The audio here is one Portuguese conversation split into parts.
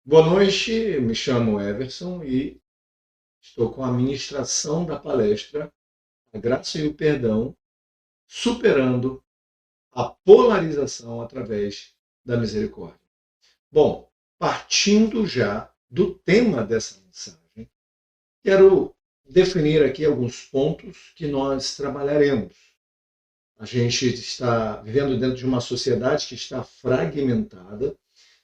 Boa noite, me chamo Everson e estou com a ministração da palestra A Graça e o Perdão, superando a polarização através da misericórdia. Bom, partindo já do tema dessa mensagem, quero definir aqui alguns pontos que nós trabalharemos. A gente está vivendo dentro de uma sociedade que está fragmentada.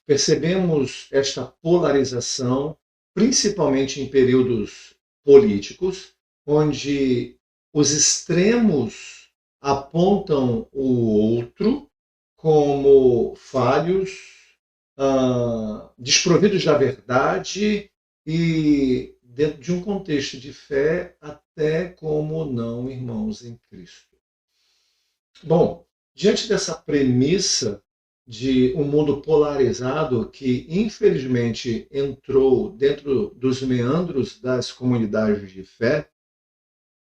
Percebemos esta polarização, principalmente em períodos políticos, onde os extremos apontam o outro como falhos, desprovidos da verdade e, dentro de um contexto de fé, até como não irmãos em Cristo. Bom, diante dessa premissa de um mundo polarizado que, infelizmente, entrou dentro dos meandros das comunidades de fé,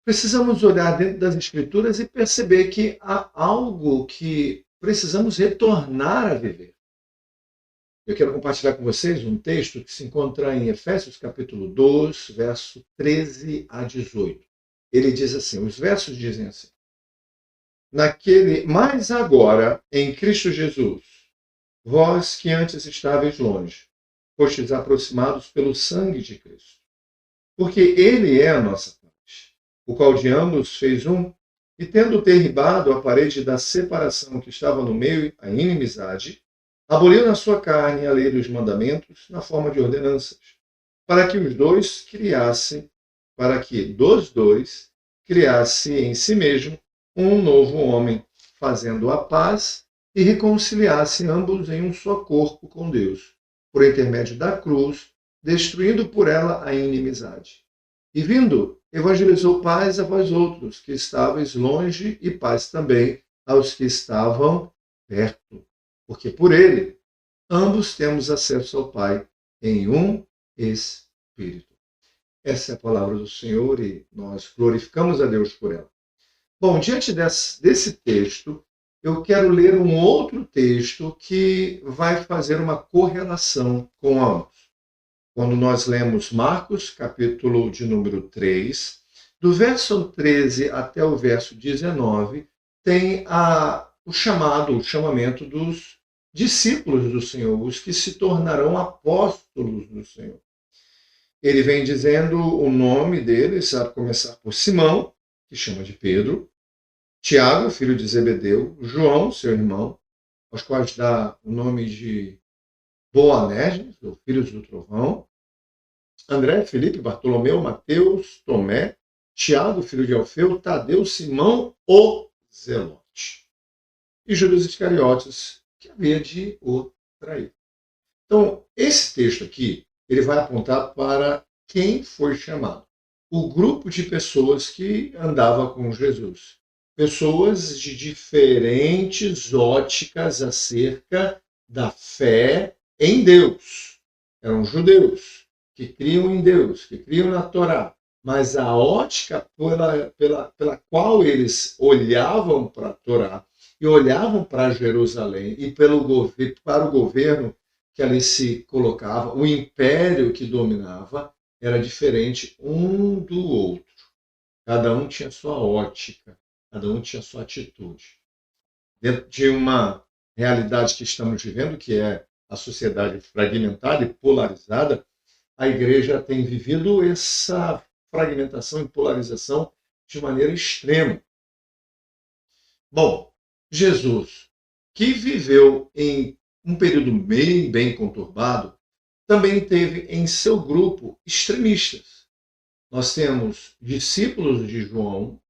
precisamos olhar dentro das Escrituras e perceber que há algo que precisamos retornar a viver. Eu quero compartilhar com vocês um texto que se encontra em Efésios capítulo 2, verso 13 a 18. Ele diz assim, os versos dizem assim: mas agora, em Cristo Jesus, vós que antes estáveis longe, fostes aproximados pelo sangue de Cristo. Porque ele é a nossa paz, o qual de ambos fez um, e tendo derribado a parede da separação que estava no meio, a inimizade, aboliu na sua carne a lei dos mandamentos na forma de ordenanças, para que dos dois criasse em si mesmo um novo homem, fazendo a paz e reconciliasse ambos em um só corpo com Deus, por intermédio da cruz, destruindo por ela a inimizade. E vindo, evangelizou paz a vós outros, que estáveis longe, e paz também aos que estavam perto. Porque por ele, ambos temos acesso ao Pai em um Espírito. Essa é a palavra do Senhor e nós glorificamos a Deus por ela. Bom, diante desse texto, eu quero ler um outro texto que vai fazer uma correlação com ambos. Quando nós lemos Marcos, capítulo de número 3, do verso 13 até o verso 19, tem o chamamento dos discípulos do Senhor, os que se tornarão apóstolos do Senhor. Ele vem dizendo o nome deles, a começar por Simão, que chama de Pedro, Tiago, filho de Zebedeu, João, seu irmão, aos quais dá o nome de Boanerges, ou filhos do trovão, André, Felipe, Bartolomeu, Mateus, Tomé, Tiago, filho de Alfeu, Tadeu, Simão, o Zelote. E Judas Iscariotes, que havia de o trair. Então, esse texto aqui, ele vai apontar para quem foi chamado. O grupo de pessoas que andava com Jesus. Pessoas de diferentes óticas acerca da fé em Deus. Eram judeus que criam em Deus, que criam na Torá, mas a ótica pela qual eles olhavam para a Torá e olhavam para Jerusalém e para o governo que ali se colocava, o império que dominava, era diferente um do outro. Cada um tinha sua ótica. Cada um tinha sua atitude. Dentro de uma realidade que estamos vivendo, que é a sociedade fragmentada e polarizada, a igreja tem vivido essa fragmentação e polarização de maneira extrema. Bom, Jesus, que viveu em um período bem conturbado, também teve em seu grupo extremistas. Nós temos discípulos de João,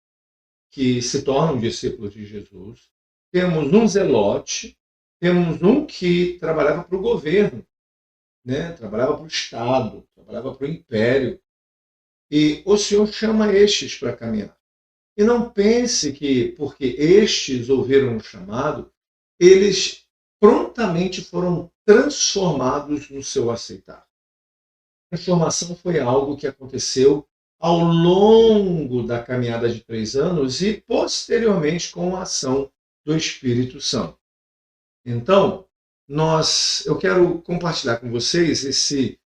que se tornam discípulos de Jesus. Temos um zelote, temos um que trabalhava para o governo, trabalhava para o Estado, trabalhava para o Império. E o Senhor chama estes para caminhar. E não pense que, porque estes ouviram o chamado, eles prontamente foram transformados no seu aceitar. A transformação foi algo que aconteceu ao longo da caminhada de 3 anos e posteriormente com a ação do Espírito Santo. Então, eu quero compartilhar com vocês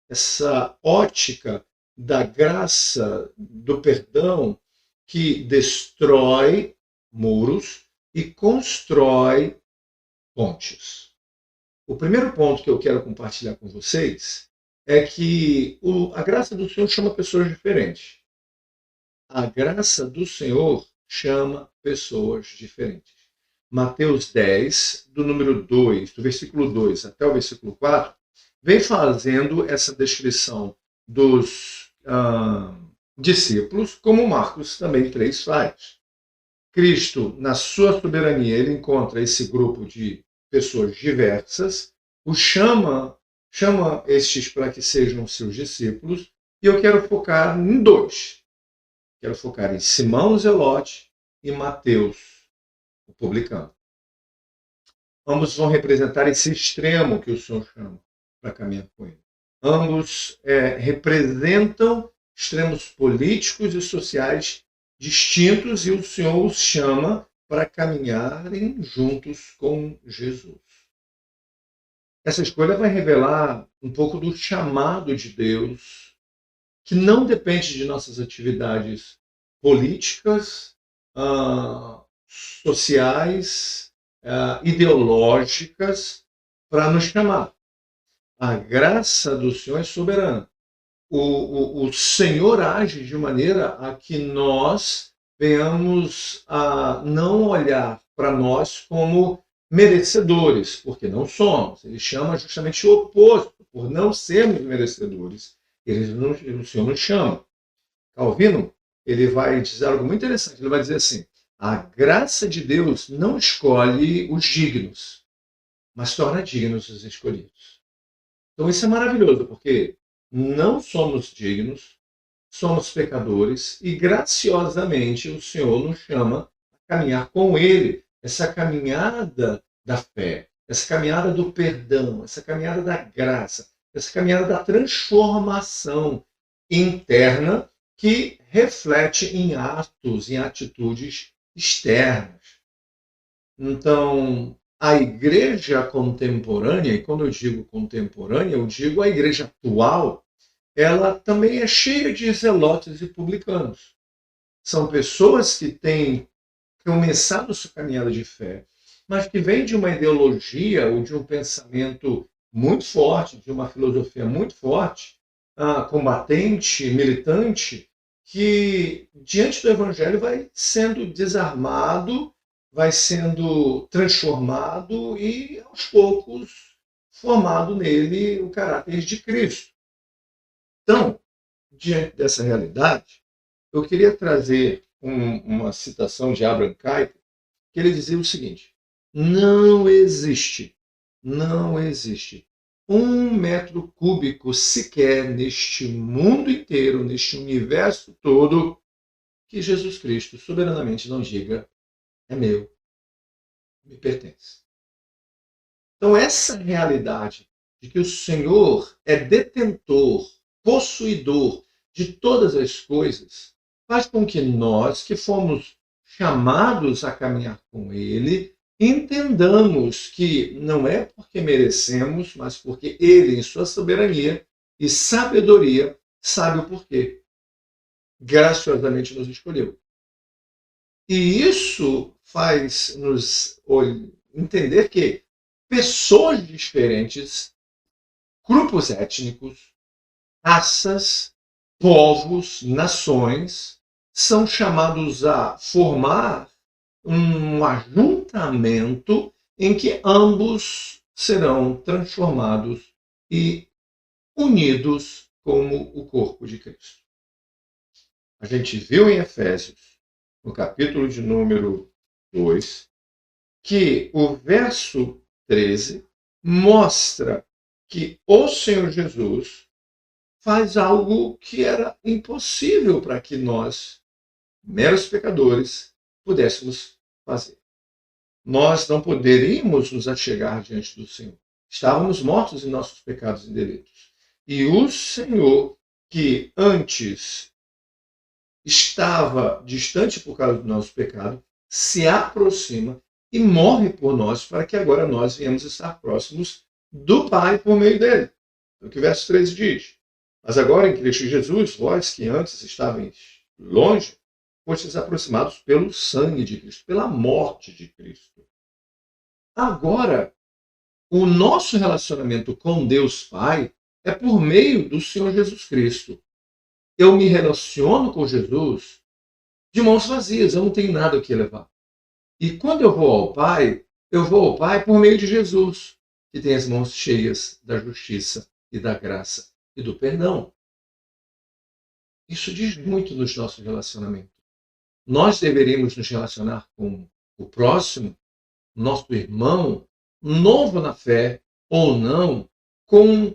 essa ótica da graça, do perdão, que destrói muros e constrói pontes. O primeiro ponto que eu quero compartilhar com vocês é que a graça do Senhor chama pessoas diferentes. A graça do Senhor chama pessoas diferentes. Mateus 10, do número 2, do versículo 2 até o versículo 4, vem fazendo essa descrição dos discípulos, como Marcos também 3 faz. Cristo, na sua soberania, ele encontra esse grupo de pessoas diversas, chama estes para que sejam seus discípulos, e eu quero focar em dois. Quero focar em Simão o Zelote e Mateus, o publicano. Ambos vão representar esse extremo que o Senhor chama para caminhar com ele. Ambos representam extremos políticos e sociais distintos, e o Senhor os chama para caminharem juntos com Jesus. Essa escolha vai revelar um pouco do chamado de Deus, que não depende de nossas atividades políticas, sociais, ideológicas, para nos chamar. A graça do Senhor é soberana. O Senhor age de maneira a que nós venhamos a não olhar para nós como merecedores, porque não somos. Ele chama justamente o oposto, por não sermos merecedores. O Senhor nos chama. Calvino, ele vai dizer algo muito interessante. Ele vai dizer assim: a graça de Deus não escolhe os dignos, mas torna dignos os escolhidos. Então isso é maravilhoso, porque não somos dignos, somos pecadores, e graciosamente o Senhor nos chama a caminhar com Ele, essa caminhada da fé, essa caminhada do perdão, essa caminhada da graça, essa caminhada da transformação interna que reflete em atos, em atitudes externas. Então, a igreja contemporânea, e quando eu digo contemporânea, eu digo a igreja atual, ela também é cheia de zelotes e publicanos. São pessoas que têm começado sua caminhada de fé, mas que vêm de uma ideologia ou de um pensamento muito forte, de uma filosofia muito forte, combatente, militante, que diante do evangelho vai sendo desarmado, vai sendo transformado e, aos poucos, formado nele o caráter de Cristo. Então, diante dessa realidade, eu queria trazer uma citação de Abraham Kuyper, que ele dizia o seguinte: não existe 1 metro cúbico sequer neste mundo inteiro, neste universo todo, que Jesus Cristo soberanamente não diga: é meu, me pertence. Então essa realidade de que o Senhor é detentor, possuidor de todas as coisas, faz com que nós, que fomos chamados a caminhar com Ele, entendamos que não é porque merecemos, mas porque Ele, em sua soberania e sabedoria, sabe o porquê. Graciosamente nos escolheu. E isso faz nos entender que pessoas diferentes, grupos étnicos, raças, povos, nações, são chamados a formar um ajuntamento em que ambos serão transformados e unidos como o corpo de Cristo. A gente viu em Efésios, no capítulo de número 2, que o verso 13 mostra que o Senhor Jesus faz algo que era impossível para que nós, meros pecadores, pudéssemos fazer. Nós não poderíamos nos achegar diante do Senhor. Estávamos mortos em nossos pecados e delitos. E o Senhor, que antes estava distante por causa do nosso pecado, se aproxima e morre por nós para que agora nós venhamos estar próximos do Pai por meio dele. É o que o verso 13 diz. Mas agora em Cristo Jesus, vós que antes estavais longe, fostes aproximados pelo sangue de Cristo, pela morte de Cristo. Agora, o nosso relacionamento com Deus Pai é por meio do Senhor Jesus Cristo. Eu me relaciono com Jesus de mãos vazias, eu não tenho nada o que levar. E quando eu vou ao Pai por meio de Jesus, que tem as mãos cheias da justiça e da graça e do perdão. Isso diz muito nos nossos relacionamentos. Nós deveríamos nos relacionar com o próximo, nosso irmão, novo na fé ou não, com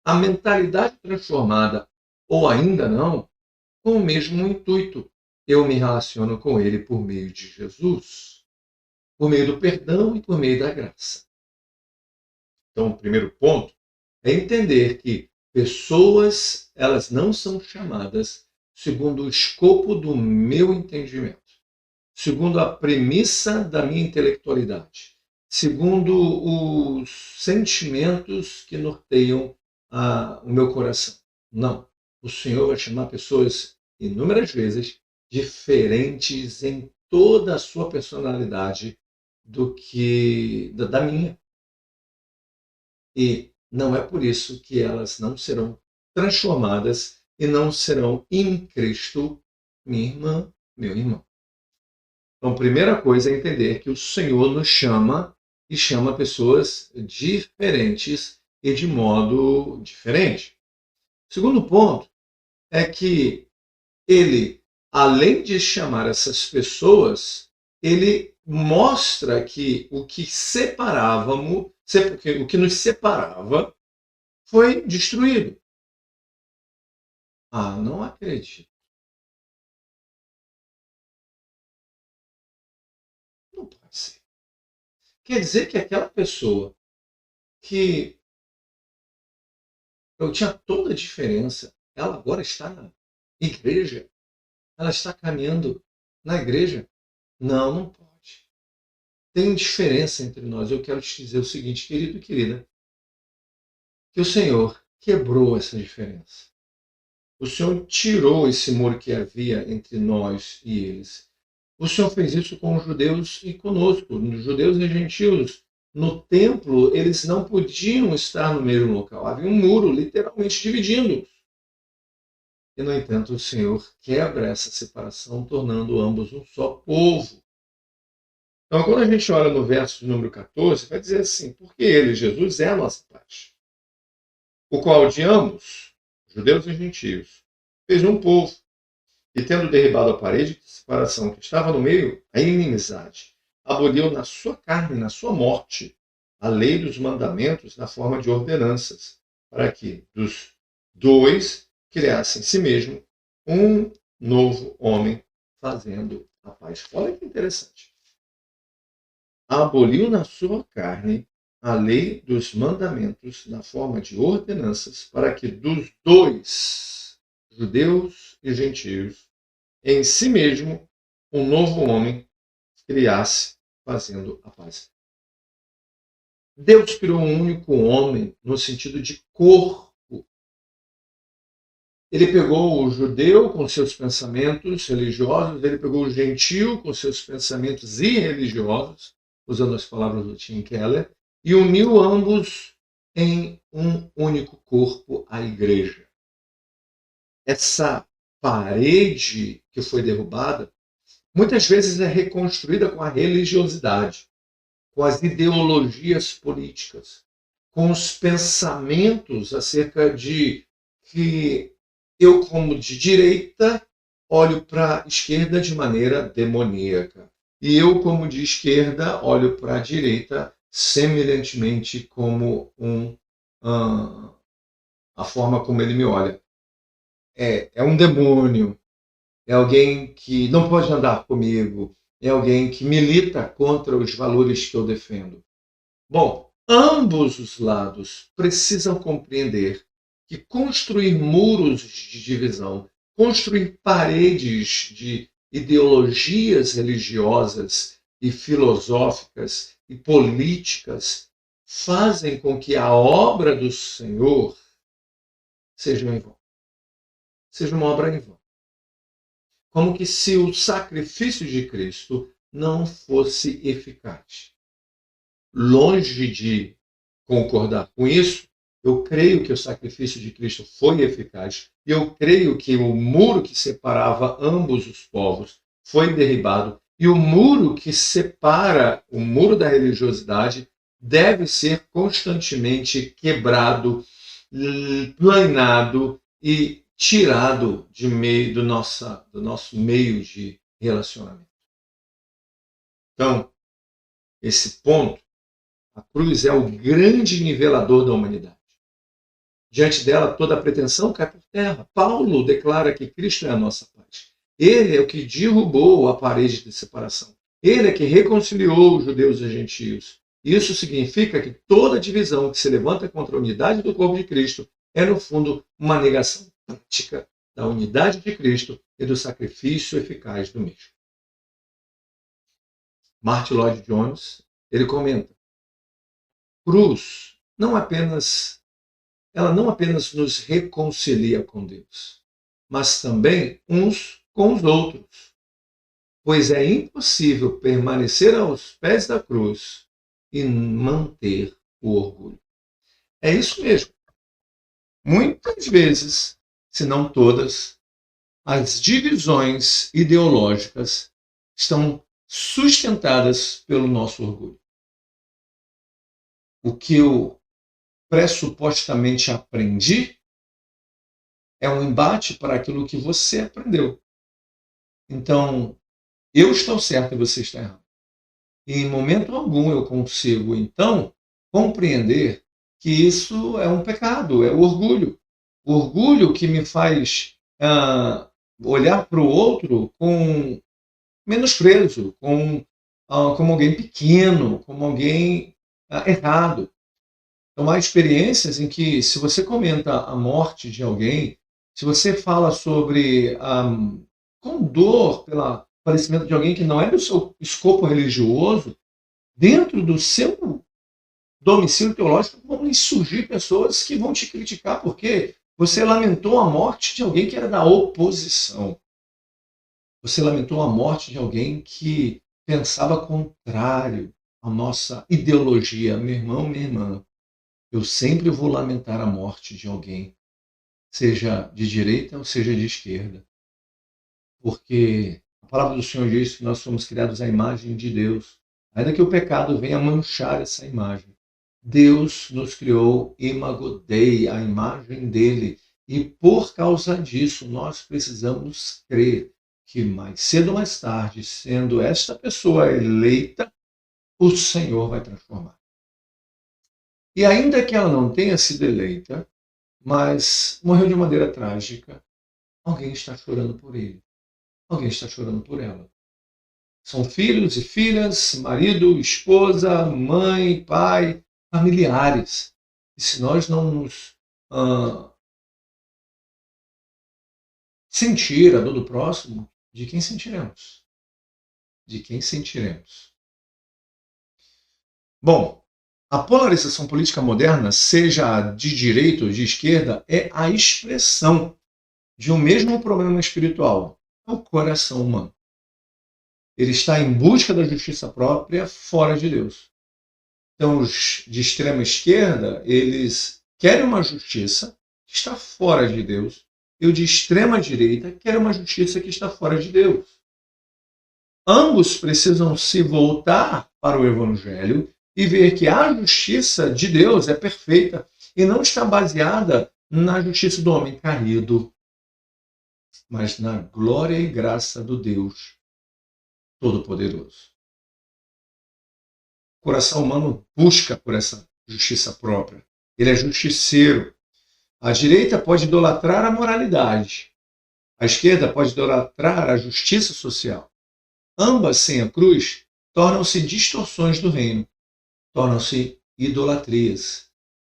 a mentalidade transformada ou ainda não, com o mesmo intuito. Eu me relaciono com ele por meio de Jesus, por meio do perdão e por meio da graça. Então, o primeiro ponto é entender que pessoas, elas não são chamadas segundo o escopo do meu entendimento, segundo a premissa da minha intelectualidade, segundo os sentimentos que norteiam o meu coração. Não. O Senhor vai chamar pessoas, inúmeras vezes, diferentes em toda a sua personalidade do que da minha. E não é por isso que elas não serão transformadas e não serão em Cristo, minha irmã, meu irmão. Então, a primeira coisa é entender que o Senhor nos chama e chama pessoas diferentes e de modo diferente. O segundo ponto é que ele, além de chamar essas pessoas, ele mostra que o que nos separava foi destruído. Ah, não acredito. Não pode ser. Quer dizer que aquela pessoa que eu tinha toda a diferença, ela agora está na igreja? Ela está caminhando na igreja? Não, não pode. Tem diferença entre nós. Eu quero te dizer o seguinte, querido e querida, que o Senhor quebrou essa diferença. O Senhor tirou esse muro que havia entre nós e eles. O Senhor fez isso com os judeus e conosco, os judeus e gentios. No templo, eles não podiam estar no mesmo local. Havia um muro, literalmente, dividindo-os. E, no entanto, o Senhor quebra essa separação, tornando ambos um só povo. Então, quando a gente olha no verso de número 14, vai dizer assim, porque ele, Jesus, é a nossa paz, o qual de ambos, judeus e gentios, fez um povo, e tendo derribado a parede de separação que estava no meio, a inimizade, aboliu na sua carne, na sua morte, a lei dos mandamentos na forma de ordenanças, para que dos dois criasse em si mesmo um novo homem, fazendo a paz. Olha que interessante. Aboliu na sua carne a lei dos mandamentos na forma de ordenanças, para que dos dois, judeus e gentios, em si mesmo, um novo homem criasse, fazendo a paz. Deus criou um único homem no sentido de corpo. Ele pegou o judeu com seus pensamentos religiosos, ele pegou o gentio com seus pensamentos irreligiosos, usando as palavras do Tim Keller, e uniu ambos em um único corpo, a igreja. Essa parede que foi derrubada, muitas vezes é reconstruída com a religiosidade, com as ideologias políticas, com os pensamentos acerca de que eu, como de direita, olho para a esquerda de maneira demoníaca. E eu, como de esquerda, olho para a direita semelhantemente como a forma como ele me olha. É um demônio, é alguém que não pode andar comigo, é alguém que milita contra os valores que eu defendo. Bom, ambos os lados precisam compreender que construir muros de divisão, construir paredes de ideologias religiosas e filosóficas e políticas fazem com que a obra do Senhor seja em vão. Seja uma obra em vão. Como que se o sacrifício de Cristo não fosse eficaz. Longe de concordar com isso, eu creio que o sacrifício de Cristo foi eficaz. Eu creio que o muro que separava ambos os povos foi derribado. E o muro que separa o muro da religiosidade deve ser constantemente quebrado, planado e tirado de meio do nosso meio de relacionamento. Então, esse ponto, a cruz é o grande nivelador da humanidade. Diante dela, toda a pretensão cai por terra. Paulo declara que Cristo é a nossa paz. Ele é o que derrubou a parede de separação. Ele é que reconciliou os judeus e os gentios. Isso significa que toda divisão que se levanta contra a unidade do corpo de Cristo é, no fundo, uma negação prática da unidade de Cristo e do sacrifício eficaz do mesmo. Martin Lloyd Jones, ele comenta: cruz ela não apenas nos reconcilia com Deus, mas também uns com os outros, pois é impossível permanecer aos pés da cruz e manter o orgulho. É isso mesmo. Muitas vezes, se não todas, as divisões ideológicas estão sustentadas pelo nosso orgulho. O que eu pressupostamente aprendi é um embate para aquilo que você aprendeu. Então, eu estou certo e você está errado. E em momento algum eu consigo, então, compreender que isso é um pecado, é o orgulho. O orgulho que me faz olhar para o outro com menosprezo, como alguém pequeno, como alguém errado. Então, há experiências em que, se você comenta a morte de alguém, se você fala sobre, com dor pelo falecimento de alguém que não é do seu escopo religioso, dentro do seu domicílio teológico vão surgir pessoas que vão te criticar porque você lamentou a morte de alguém que era da oposição. Você lamentou a morte de alguém que pensava contrário à nossa ideologia. Meu irmão, minha irmã, eu sempre vou lamentar a morte de alguém, seja de direita ou seja de esquerda. Porque a palavra do Senhor diz que nós somos criados à imagem de Deus. Ainda que o pecado venha manchar essa imagem, Deus nos criou imago Dei, a imagem dele. E por causa disso, nós precisamos crer que mais cedo ou mais tarde, sendo esta pessoa eleita, o Senhor vai transformar. E ainda que ela não tenha sido eleita, mas morreu de maneira trágica, alguém está chorando por ele. Alguém está chorando por ela. São filhos e filhas, marido, esposa, mãe, pai, familiares. E se nós não nos sentir a dor do próximo, de quem sentiremos? De quem sentiremos? Bom, a polarização política moderna, seja de direita ou de esquerda, é a expressão de um mesmo problema espiritual, é o coração humano. Ele está em busca da justiça própria fora de Deus. Então, os de extrema esquerda, eles querem uma justiça que está fora de Deus, e o de extrema direita quer uma justiça que está fora de Deus. Ambos precisam se voltar para o Evangelho e ver que a justiça de Deus é perfeita e não está baseada na justiça do homem caído, mas na glória e graça do Deus Todo-Poderoso. O coração humano busca por essa justiça própria. Ele é justiceiro. A direita pode idolatrar a moralidade. A esquerda pode idolatrar a justiça social. Ambas, sem a cruz, tornam-se distorções do reino. Tornam-se idolatrias.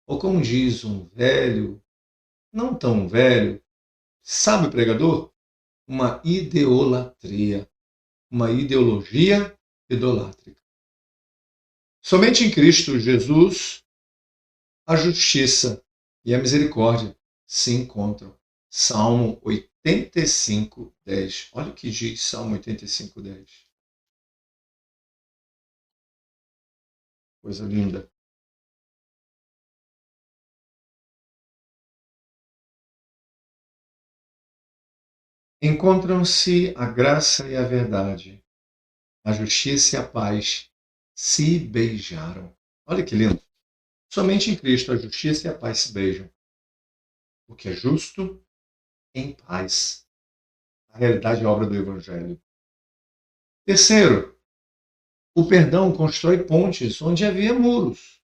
Ou como diz um velho, não tão velho, sabe o pregador? Uma ideolatria. Uma ideologia idolátrica. Somente em Cristo Jesus a justiça e a misericórdia se encontram. Salmo 85, 10. Olha o que diz Salmo 85, 10. Coisa linda. Encontram-se a graça e a verdade, a justiça e a paz se beijaram. Olha que lindo. Somente em Cristo a justiça e a paz se beijam. O que é justo, em paz. A realidade é obra do Evangelho. Terceiro, o perdão constrói pontes onde havia muros.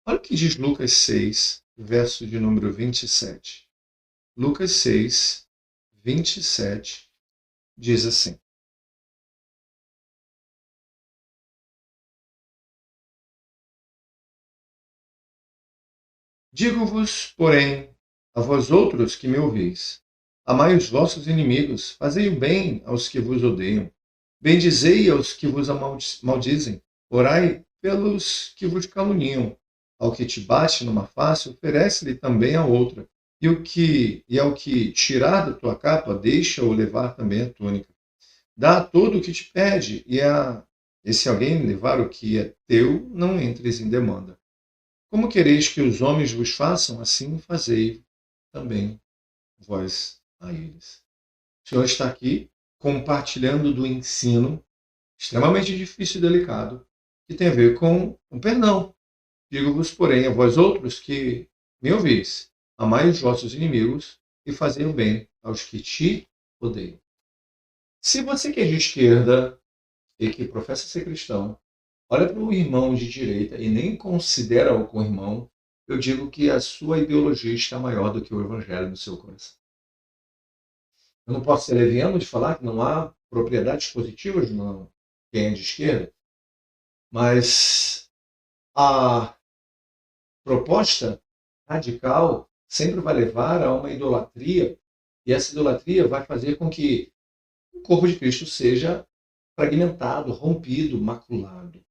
Olha o que diz Lucas 6, verso de número 27. Lucas 6, 27, diz assim: Digo-vos, porém, a vós outros que me ouvis, amai os vossos inimigos, fazei o bem aos que vos odeiam, bendizei aos que vos maldizem, orai pelos que vos caluniam. Ao que te bate numa face, oferece-lhe também a outra, e ao que tirar da tua capa, deixa-o levar também a túnica. Dá a todo o que te pede, e se alguém levar o que é teu, não entres em demanda. Como quereis que os homens vos façam, assim fazei também vós a eles. O Senhor está aqui compartilhando do ensino extremamente difícil e delicado, que tem a ver com o perdão. Digo-vos, porém, a vós outros que me ouvis, amai os vossos inimigos e fazei o bem aos que te odeiam. Se você que é de esquerda e que professa ser cristão, olha para o irmão de direita e nem considera-o como irmão, eu digo que a sua ideologia está maior do que o evangelho no seu coração. Eu não posso ser leviano de falar que não há propriedades positivas no quem é de esquerda, mas a proposta radical sempre vai levar a uma idolatria, e essa idolatria vai fazer com que o corpo de Cristo seja fragmentado, rompido, maculado.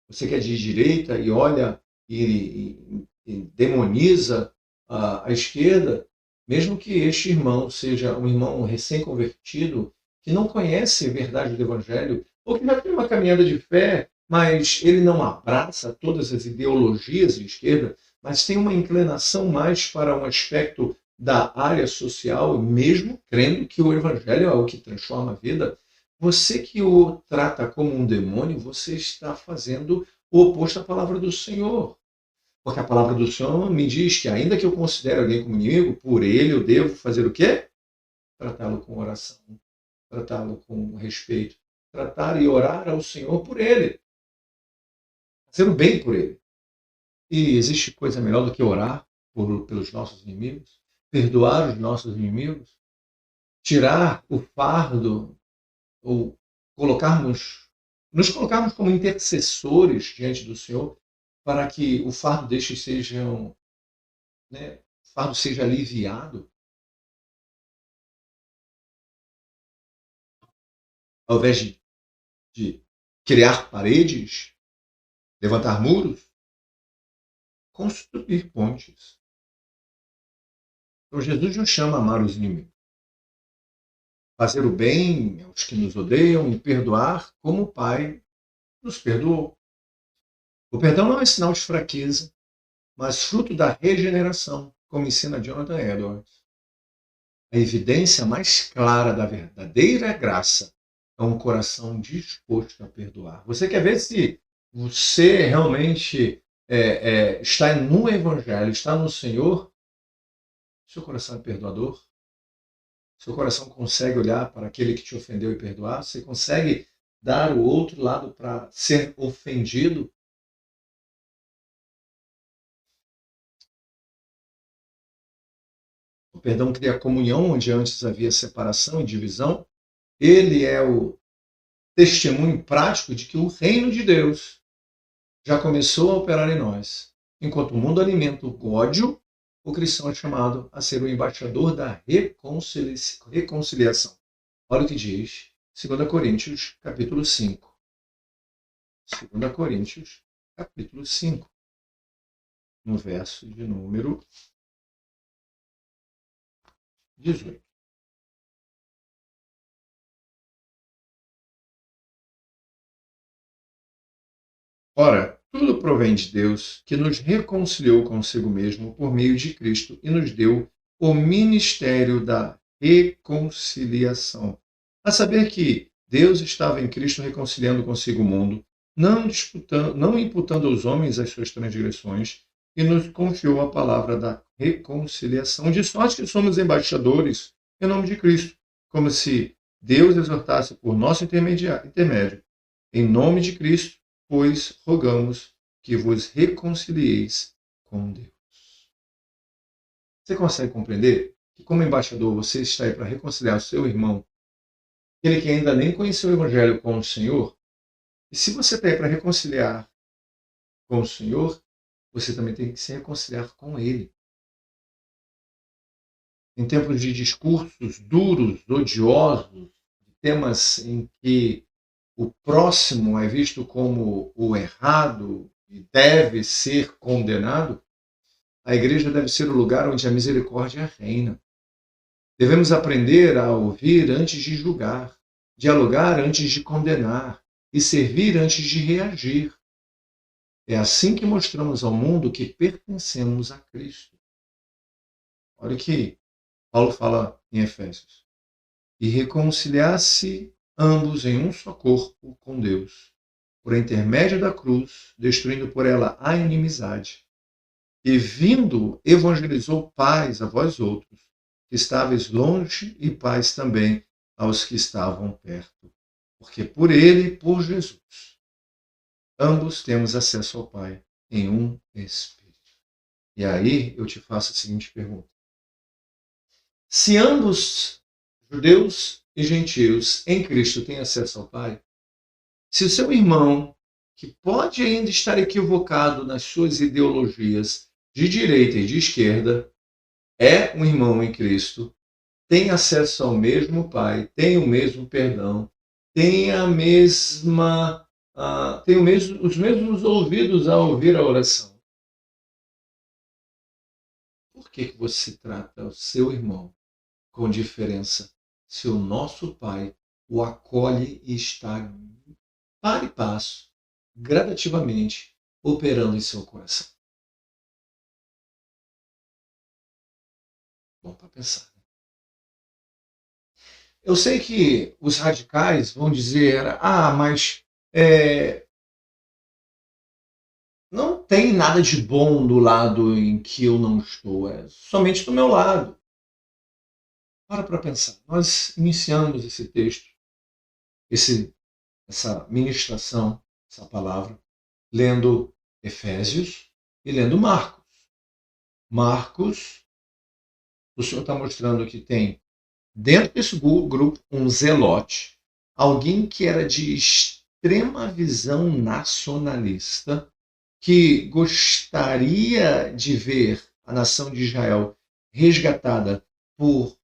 Você que é de direita e olha e demoniza a esquerda, mesmo que este irmão seja um irmão recém-convertido, que não conhece a verdade do Evangelho, ou que já tem uma caminhada de fé, mas ele não abraça todas as ideologias de esquerda, mas tem uma inclinação mais para um aspecto da área social, mesmo crendo que o Evangelho é o que transforma a vida, você que o trata como um demônio, você está fazendo o oposto à palavra do Senhor. Porque a palavra do Senhor me diz que, ainda que eu considere alguém como inimigo, por ele eu devo fazer o quê? Tratá-lo com oração, tratá-lo com respeito, tratar e orar ao Senhor por ele, fazer o bem por ele. E existe coisa melhor do que orar pelos nossos inimigos? Perdoar os nossos inimigos? Tirar o fardo ou nos colocarmos como intercessores diante do Senhor para que o fardo destes o fardo seja aliviado, ao invés de criar paredes, levantar muros, construir pontes. Então Jesus nos chama a amar os inimigos, fazer o bem aos que nos odeiam e perdoar como o Pai nos perdoou. O perdão não é sinal de fraqueza, mas fruto da regeneração, como ensina Jonathan Edwards. A evidência mais clara da verdadeira graça é um coração disposto a perdoar. Você quer ver se você realmente está no Evangelho, está no Senhor? Seu coração é perdoador? Seu coração consegue olhar para aquele que te ofendeu e perdoar? Você consegue dar o outro lado para ser ofendido? O perdão cria comunhão onde antes havia separação e divisão. Ele é o testemunho prático de que o reino de Deus já começou a operar em nós. Enquanto o mundo alimenta o ódio, o cristão é chamado a ser o embaixador da reconciliação. Olha o que diz 2 Coríntios, capítulo 5. 2 Coríntios, capítulo 5, no verso de número 18. Ora, tudo provém de Deus, que nos reconciliou consigo mesmo por meio de Cristo e nos deu o ministério da reconciliação. A saber que Deus estava em Cristo reconciliando consigo o mundo, não imputando aos homens as suas transgressões, e nos confiou a palavra da reconciliação, de sorte que somos embaixadores em nome de Cristo, como se Deus exortasse por nosso intermédio. Em nome de Cristo, pois rogamos que vos reconcilieis com Deus. Você consegue compreender que, como embaixador, você está aí para reconciliar o seu irmão, aquele que ainda nem conheceu o Evangelho, com o Senhor? E se você está aí para reconciliar com o Senhor, você também tem que se reconciliar com Ele. Em tempos de discursos duros, odiosos, temas em que o próximo é visto como o errado e deve ser condenado, a igreja deve ser o lugar onde a misericórdia reina. Devemos aprender a ouvir antes de julgar, dialogar antes de condenar e servir antes de reagir. É assim que mostramos ao mundo que pertencemos a Cristo. Olha o que Paulo fala em Efésios. E reconciliar-se ambos em um só corpo com Deus, por intermédio da cruz, destruindo por ela a inimizade. E vindo, evangelizou paz a vós outros, que estáveis longe, e paz também aos que estavam perto. Porque por ele, por Jesus, ambos temos acesso ao Pai em um Espírito. E aí eu te faço a seguinte pergunta. Se ambos, judeus e gentios, em Cristo têm acesso ao Pai, se o seu irmão, que pode ainda estar equivocado nas suas ideologias de direita e de esquerda, é um irmão em Cristo, tem acesso ao mesmo Pai, tem o mesmo perdão, tem a mesma, tem os mesmos ouvidos a ouvir a oração. Por que você trata o seu irmão com diferença se o nosso Pai o acolhe e está para e passo, gradativamente, operando em seu coração? Bom para pensar. Eu sei que os radicais vão dizer, mas não tem nada de bom do lado em que eu não estou, é somente do meu lado. Para pensar. Nós iniciamos esse texto, essa ministração, essa palavra, lendo Efésios e lendo Marcos. Marcos, o Senhor está mostrando que tem dentro desse grupo um zelote, alguém que era de extrema visão nacionalista, que gostaria de ver a nação de Israel resgatada pelo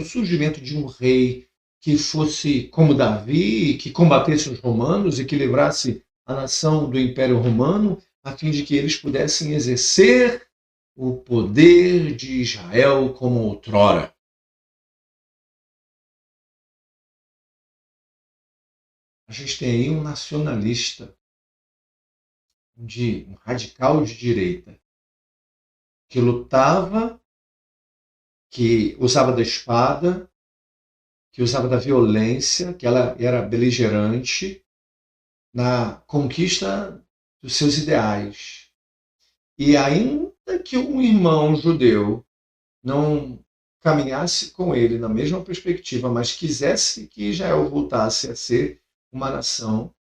surgimento de um rei que fosse como Davi, que combatesse os romanos e que livrasse a nação do Império Romano, a fim de que eles pudessem exercer o poder de Israel como outrora. A gente tem aí um nacionalista, um radical de direita, que lutava, que usava da espada, que usava da violência, que ela era beligerante na conquista dos seus ideais. E ainda que um irmão judeu não caminhasse com ele na mesma perspectiva, mas quisesse que Israel voltasse a ser uma nação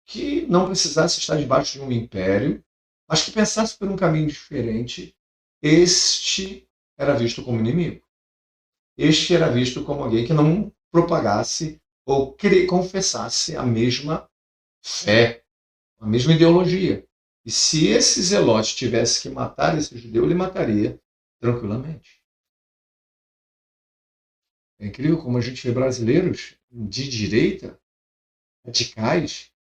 que não precisasse estar debaixo de um império, mas que pensasse por um caminho diferente, este era visto como inimigo. Este era visto como alguém que não propagasse ou confessasse a mesma fé, a mesma ideologia. E se esse zelote tivesse que matar esse judeu, ele mataria tranquilamente. É incrível como a gente vê brasileiros de direita, radicais,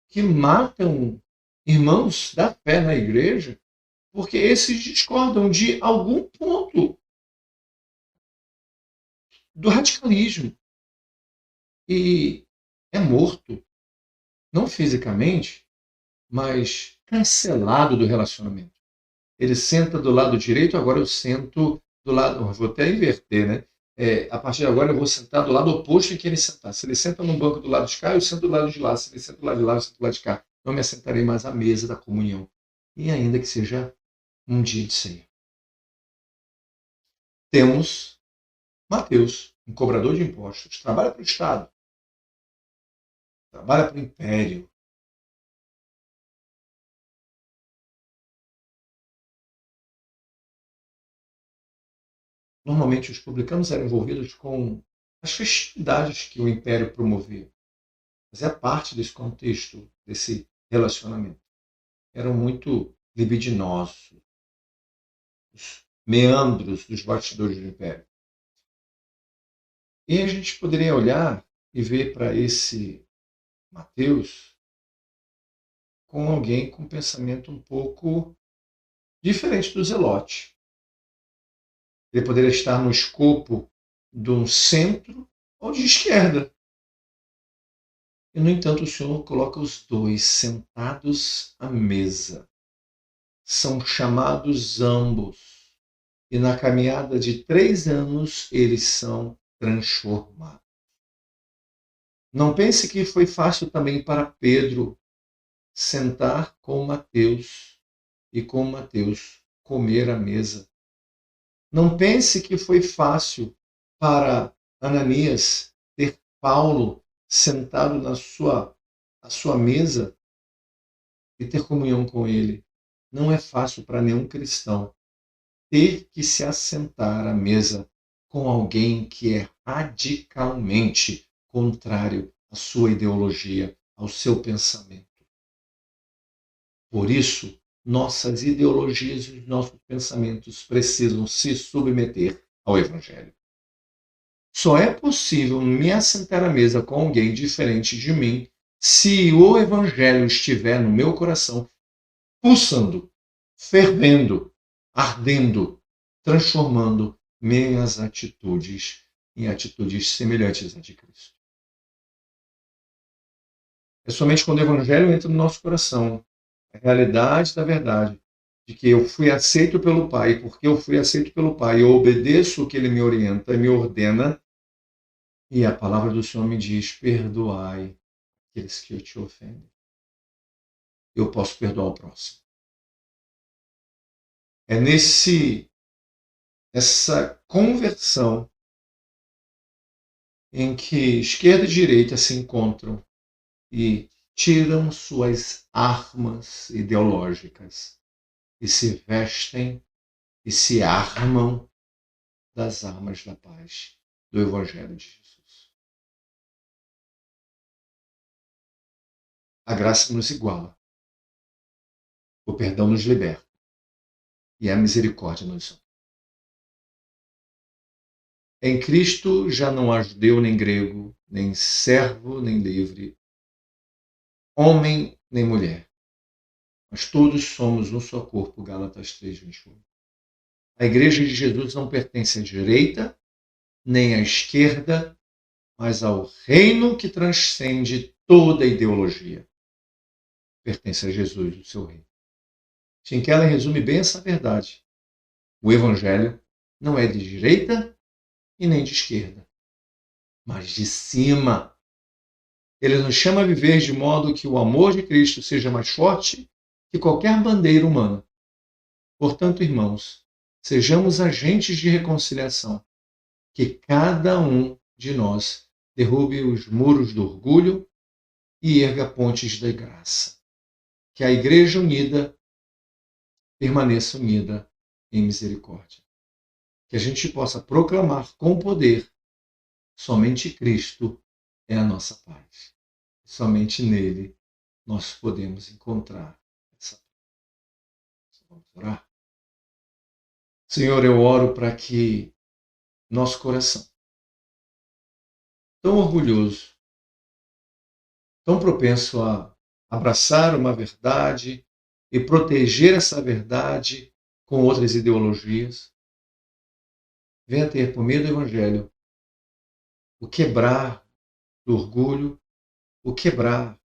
que matam irmãos da fé na igreja porque esses discordam de algum ponto do radicalismo. E é morto, não fisicamente, mas cancelado do relacionamento. Ele senta do lado direito, agora eu sento do lado. Vou até inverter, né? A partir de agora eu vou sentar do lado oposto em que ele sentar. Se ele senta num banco do lado de cá, eu sento do lado de lá. Se ele senta do lado de lá, eu sento do lado de cá. Não me assentarei mais à mesa da comunhão. E ainda que seja um dia de ceia. Temos Mateus, um cobrador de impostos, trabalha para o Estado, trabalha para o Império. Normalmente os publicanos eram envolvidos com as festividades que o Império promovia. Mas é parte desse contexto, desse relacionamento. Eram muito libidinosos, os meandros dos bastidores do Império. E a gente poderia olhar e ver para esse Mateus com alguém com um pensamento um pouco diferente do Zelote. Ele poderia estar no escopo de um centro ou de esquerda. E, no entanto, o Senhor coloca os dois sentados à mesa. São chamados ambos. E na caminhada de 3 anos, eles são transformados. Não pense que foi fácil também para Pedro sentar com Mateus e com Mateus comer à mesa. Não pense que foi fácil para Ananias ter Paulo sentado à sua mesa e ter comunhão com ele. Não é fácil para nenhum cristão ter que se assentar à mesa com alguém que é radicalmente contrário à sua ideologia, ao seu pensamento. Por isso, nossas ideologias e os nossos pensamentos precisam se submeter ao Evangelho. Só é possível me assentar à mesa com alguém diferente de mim se o Evangelho estiver no meu coração, pulsando, fervendo, ardendo, transformando minhas atitudes em atitudes semelhantes à de Cristo. É somente quando o Evangelho entra no nosso coração, a realidade da verdade, de que eu fui aceito pelo Pai, porque eu fui aceito pelo Pai, eu obedeço o que Ele me orienta, me ordena, e a palavra do Senhor me diz: perdoai aqueles que te ofendem. Eu posso perdoar o próximo. É essa conversão em que esquerda e direita se encontram e tiram suas armas ideológicas e se vestem e se armam das armas da paz do Evangelho de Jesus. A graça nos iguala, o perdão nos liberta e a misericórdia nos honra. Em Cristo já não há judeu nem grego, nem servo nem livre, homem nem mulher, mas todos somos no seu corpo, Gálatas 3:21. A igreja de Jesus não pertence à direita nem à esquerda, mas ao reino que transcende toda ideologia. Pertence a Jesus, o seu reino. Tim Keller resume bem essa verdade. O Evangelho não é de direita e nem de esquerda, mas de cima. Ele nos chama a viver de modo que o amor de Cristo seja mais forte que qualquer bandeira humana. Portanto, irmãos, sejamos agentes de reconciliação, que cada um de nós derrube os muros do orgulho e erga pontes da graça. Que a Igreja unida permaneça unida em misericórdia. Que a gente possa proclamar com poder: somente Cristo é a nossa paz. Somente nele nós podemos encontrar essa paz. Vamos orar? Senhor, eu oro para que nosso coração tão orgulhoso, tão propenso a abraçar uma verdade e proteger essa verdade com outras ideologias, venha ter por meio do Evangelho o quebrar do orgulho, o quebrar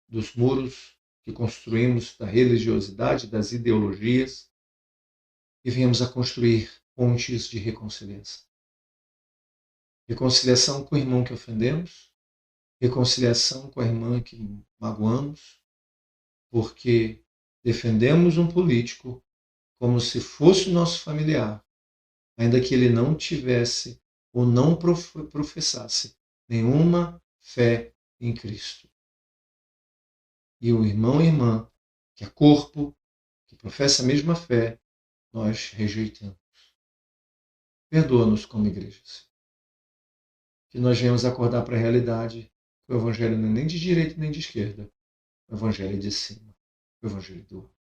dos muros que construímos da religiosidade, das ideologias, e venhamos a construir pontes de reconciliação. Reconciliação com o irmão que ofendemos, reconciliação com a irmã que magoamos, porque defendemos um político como se fosse nosso familiar, ainda que ele não tivesse ou não professasse nenhuma fé em Cristo. E o irmão e irmã, que é corpo, que professa a mesma fé, nós rejeitamos. Perdoa-nos como igreja, Senhor. Que nós venhamos acordar para a realidade que o Evangelho não é nem de direita nem de esquerda. O Evangelho é de cima. O Evangelho do alto.